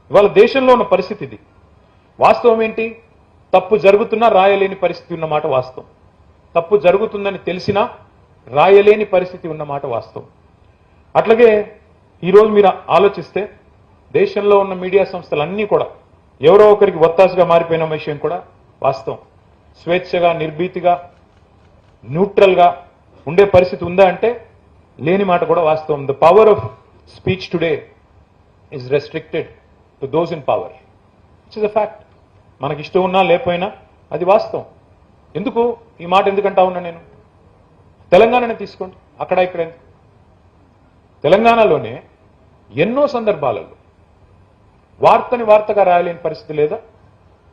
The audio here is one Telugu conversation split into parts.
ఇవాళ దేశంలో ఉన్న పరిస్థితి ఇది. వాస్తవం ఏంటి? తప్పు జరుగుతున్నా రాయలేని పరిస్థితి ఉన్నమాట వాస్తవం. తప్పు జరుగుతుందని తెలిసినా రాయలేని పరిస్థితి ఉన్నమాట వాస్తవం. అట్లాగే ఈరోజు మీరు ఆలోచిస్తే దేశంలో ఉన్న మీడియా సంస్థలన్నీ కూడా ఎవరో ఒకరికి ఒత్తాసుగా మారిపోయిన విషయం కూడా వాస్తవం. స్వేచ్ఛగా, నిర్భీతిగా, న్యూట్రల్గా ఉండే పరిస్థితి ఉందా అంటే లేని మాట కూడా వాస్తవం. The power of speech today is restricted to those in power. It's is a fact. మనకి ఇష్టం ఉన్నా లేకపోయినా అది వాస్తవం. ఎందుకు ఈ మాట ఎందుకంటా ఉన్నా నేను? తెలంగాణనే తీసుకోండి, అక్కడ ఇక్కడ తెలంగాణలోనే ఎన్నో సందర్భాలలో వార్తని వార్తగా రాయలేని పరిస్థితి లేదా?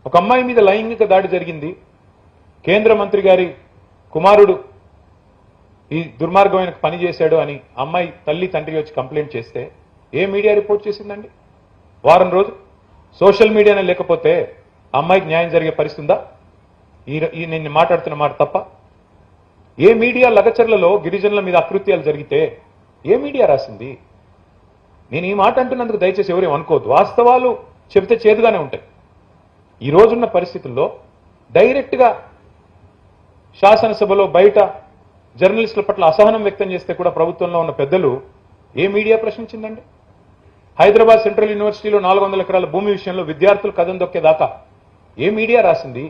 ఒక అమ్మాయి మీద లైంగిక దాడి జరిగింది, కేంద్ర మంత్రి గారి కుమారుడు ఈ దుర్మార్గమైన పని చేశాడు అని అమ్మాయి తల్లి తండ్రి వచ్చి కంప్లైంట్ చేస్తే ఏ మీడియా రిపోర్ట్ చేసిందండి? వారం రోజు సోషల్ మీడియానే లేకపోతే అమ్మాయికి న్యాయం జరిగే పరిస్థితి ఉందా? ఈ నేను మాట్లాడుతున్న మాట తప్ప? ఏ మీడియా లగచర్లలో గిరిజనుల మీద అకృత్యాలు జరిగితే ఏ మీడియా రాసింది? నేను ఈ మాట అంటున్నందుకు దయచేసి ఎవరేం అనుకోవద్దు. వాస్తవాలు చెబితే చేదుగానే ఉంటాయి. ఈ రోజున్న పరిస్థితుల్లో డైరెక్ట్గా శాసనసభలో బయట జర్నలిస్టుల పట్ల అసహనం వ్యక్తం చేస్తే కూడా ప్రభుత్వంలో ఉన్న పెద్దలు ఏ మీడియా ప్రశ్నించిందండి? హైదరాబాద్ సెంట్రల్ యూనివర్సిటీలో 400 ఎకరాల భూమి విషయంలో విద్యార్థులు కథం దొక్కేదాకా ఏ మీడియా రాసింది?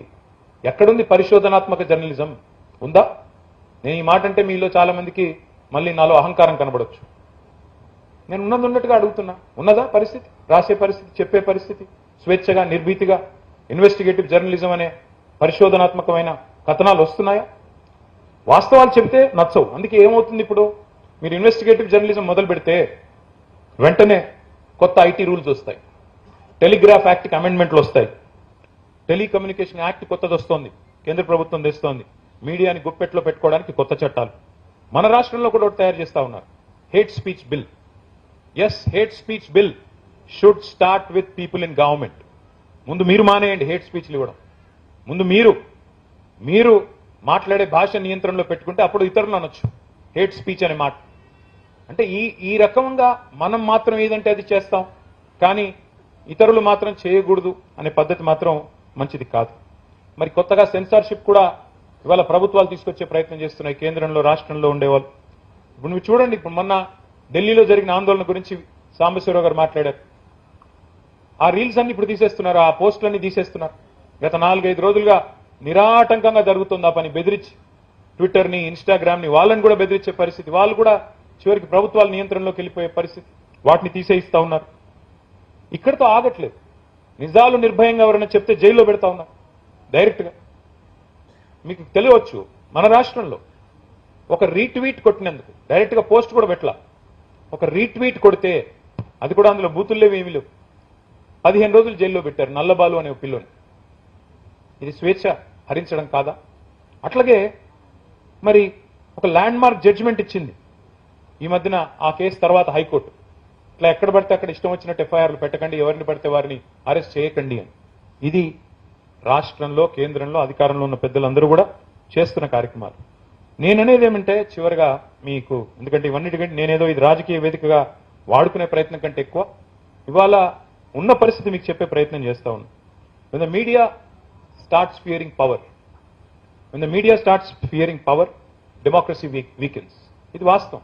ఎక్కడుంది పరిశోధనాత్మక జర్నలిజం? ఉందా? నేను ఈ మాట అంటే మీలో చాలా మందికి మళ్ళీ నాలో అహంకారం కనబడొచ్చు. నేను ఉన్నట్టుగా అడుగుతున్నా, ఉన్నదా పరిస్థితి? రాసే పరిస్థితి, చెప్పే పరిస్థితి, స్వేచ్ఛగా, నిర్భీతిగా ఇన్వెస్టిగేటివ్ జర్నలిజం అనే పరిశోధనాత్మకమైన కథనాలు వస్తున్నాయా? వాస్తవాలు చెబితే నచ్చవు. అందుకే ఏమవుతుంది, ఇప్పుడు మీరు ఇన్వెస్టిగేటివ్ జర్నలిజం మొదలు పెడితే వెంటనే కొత్త ఐటీ రూల్స్ వస్తాయి, టెలిగ్రాఫ్ యాక్ట్కి అమెండ్మెంట్లు వస్తాయి, టెలికమ్యూనికేషన్ యాక్ట్ కొత్తది వస్తోంది, కేంద్ర ప్రభుత్వం తెస్తోంది, మీడియాని గుప్పెట్లో పెట్టుకోవడానికి కొత్త చట్టాలు. మన రాష్ట్రంలో కూడా తయారు చేస్తా ఉన్నారు, hate speech bill. Yes, hate speech bill should start with people in government. ముందు మీరు మానేయండి హేట్ స్పీచ్లు ఇవ్వడం. ముందు మీరు మాట్లాడే భాష నియంత్రణలో పెట్టుకుంటే అప్పుడు ఇతరులు అనొచ్చు హేట్ స్పీచ్ అనే మాట. అంటే ఈ రకంగా మనం మాత్రం ఏదంటే అది చేస్తాం, కానీ ఇతరులు మాత్రం చేయకూడదు అనే పద్ధతి మాత్రం మంచిది కాదు. మరి కొత్తగా సెన్సార్షిప్ కూడా ఇవాళ ప్రభుత్వాలు తీసుకొచ్చే ప్రయత్నం చేస్తున్నాయి, కేంద్రంలో రాష్ట్రంలో ఉండేవాళ్ళు. ఇప్పుడు నువ్వు చూడండి, ఇప్పుడు మొన్న ఢిల్లీలో జరిగిన ఆందోళన గురించి సాంబశివరావు గారు మాట్లాడారు. ఆ రీల్స్ అన్ని ఇప్పుడు తీసేస్తున్నారు, ఆ పోస్టులన్నీ తీసేస్తున్నారు. గత 4-5 రోజులుగా నిరాటంకంగా జరుగుతుంది ఆ పని. బెదిరించి ట్విట్టర్ని, ఇన్స్టాగ్రామ్ని వాళ్ళని కూడా బెదిరించే పరిస్థితి. వాళ్ళు కూడా చివరికి ప్రభుత్వాల నియంత్రణలోకి వెళ్ళిపోయే పరిస్థితి. వాటిని తీసేయిస్తా ఉన్నారు. ఇక్కడితో ఆగట్లేదు. నిజాలు నిర్భయంగా ఎవరైనా చెప్తే జైల్లో పెడతా ఉన్నారు డైరెక్ట్గా. మీకు తెలియవచ్చు, మన రాష్ట్రంలో ఒక రీట్వీట్ కొట్టినందుకు డైరెక్ట్గా పోస్ట్ కూడా పెట్టలా, ఒక రీట్వీట్ కొడితే అది కూడా అందులో బూతుల్లేవి ఏమీ లేవు, 15 రోజులు జైల్లో పెట్టారు నల్లబాలు అనే పిల్లని. ఇది స్వేచ్ఛ హరించడం కాదా? అట్లాగే మరి ఒక ల్యాండ్ మార్క్ జడ్జిమెంట్ ఇచ్చింది ఈ మధ్యన ఆ కేసు తర్వాత హైకోర్టు. ఇట్లా ఎక్కడ పడితే అక్కడ ఇష్టం వచ్చినట్టు ఎఫ్ఐఆర్లు పెట్టకండి, ఎవరిని పడితే వారిని అరెస్ట్ చేయకండి అని. ఇది రాష్ట్రంలో, కేంద్రంలో అధికారంలో ఉన్న పెద్దలందరూ కూడా చేస్తున్న కార్యక్రమాలు. నేననేది ఏమంటే చివరిగా మీకు, ఎందుకంటే ఇవన్నిటికంటే నేనేదో ఇది రాజకీయ వేదికగా వాడుకునే ప్రయత్నం కంటే ఎక్కువ ఇవాళ ఉన్న పరిస్థితి మీకు చెప్పే ప్రయత్నం చేస్తా ఉన్నాను. When the media starts fearing power, when the media starts fearing power, democracy weakens. ఇది వాస్తవం.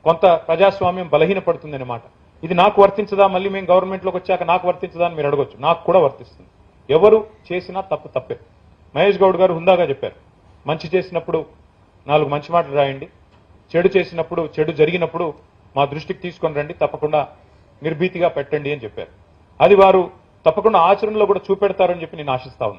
కొంత ప్రజాస్వామ్యం బలహీనపడుతుంది అన్నమాట. ఇది నాకు వర్తించదా, మళ్ళీ మేము గవర్నమెంట్లోకి వచ్చాక నాకు వర్తించదా అని మీరు అడగొచ్చు. నాకు కూడా వర్తిస్తుంది. ఎవరు చేసినా తప్పే. మహేష్ గౌడ్ గారు హుందాగా చెప్పారు, మంచి చేసినప్పుడు 4 మంచి మాటలు రాయండి, చెడు చేసినప్పుడు, చెడు జరిగినప్పుడు మా దృష్టికి తీసుకొని రండి, తప్పకుండా నిర్భీతిగా పెట్టండి అని చెప్పారు. అది వారు తప్పకుండా ఆచరణలో కూడా చూపెడతారని చెప్పి నేను ఆశిస్తా ఉన్నా.